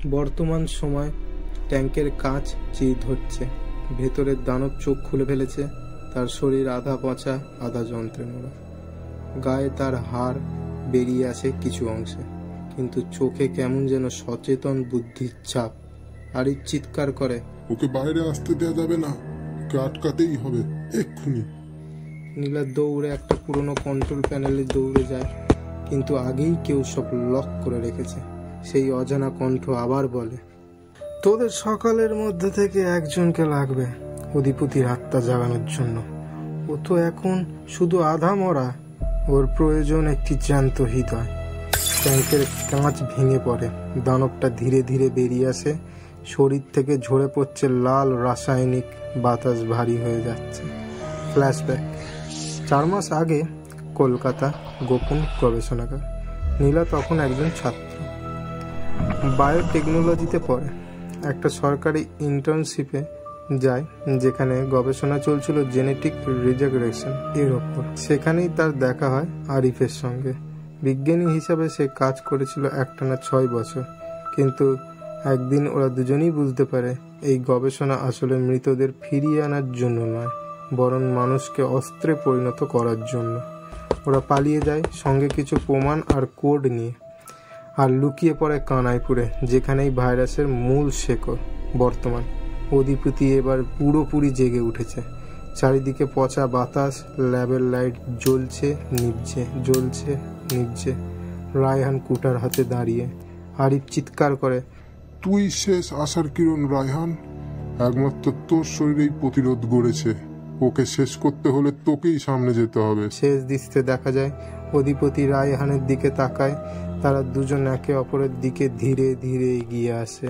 বর্তমান সময় ট্যাঙ্কের কাঁচ চির ধরছে, ভেতরের দানব চোখ খুলে ফেলেছে। তার শরীর আধা পচা আধা যন্ত্রে মোড়া, গায়ে তার হাড় বেরিয়ে আসে কিছু অংশে, কিন্তু চোখে কেমন যেন সচেতন বুদ্ধির ছাপ। আরিফ চিৎকার করে, ওকে বাইরে আসতে দেওয়া যাবে না, ওকে আটকাতেই হবে এক্ষুনি। নীলা দৌড়ে একটা পুরনো কন্ট্রোল প্যানেলে দৌড়ে যায়, কিন্তু আগেই কেউ সব লক করে রেখেছে। সেই অজানা কণ্ঠ আবার বলে, তোদের সকালের মধ্যে থেকে একজনকে লাগবে অধিপতির আত্মা জাগানোর জন্য। ও তো এখন শুধু আধা মরা, ওর প্রয়োজন একটি জ্যান্ত হৃদয়। ট্যাঙ্কের কাঁচ ভেঙে পড়ে, দানবটা ধীরে ধীরে বেরিয়ে আসে, শরীর থেকে ঝরে পড়ছে লাল রাসায়নিক, বাতাস ভারী হয়ে যাচ্ছে। ফ্ল্যাশব্যাক 4 মাস আগে, কলকাতা, গোপন গবেষণাগার। নীলা তখন একজন ছাত্র, বায়োটেকনোলজিতে পড়ে। একটা সরকারি ইন্টার্নশিপে যায়, যেখানে গবেষণা চলছিল জেনেটিক রিজেগ্রেশন এর ওপর। সেখানেই তার দেখা হয় আরিফের সঙ্গে। বিজ্ঞানী হিসাবে সে কাজ করেছিল একটানা 6 বছর, কিন্তু একদিন ওরা দুজনেই বুঝতে পারে এই গবেষণা আসলে মৃতদের ফিরিয়ে আনার জন্য নয়, বরং মানুষকে অস্ত্রে পরিণত করার জন্য। ওরা পালিয়ে যায়, সঙ্গে কিছু প্রমাণ আর কোড নিয়ে, আর লুকিয়ে পড়ে কানাইপুরে, যেখানেই ভাইরাসের মূল শেকড়। বর্তমান অধিপতি এবার পুরোপুরি জেগে উঠেছে। চারিদিকে পচা বাতাস, ল্যাবের লাইট জ্বলছে নিভছে, জ্বলছে নিভছে। রায়হান কুটার হাতে দাঁড়িয়ে। আরিফ চিৎকার করে, তুই শেষ আশার কিরণ রায়হান, একমাত্র তোর শরীরেই প্রতিরোধ গড়েছে। ওকে শেষ করতে হলে তোকেই সামনে যেতে হবে। শেষ দৃশ্যে দেখা যায় অধিপতি রায়হানের দিকে তাকায়। তারা দুজন একে অপরের দিকে ধীরে ধীরে এগিয়ে আসে।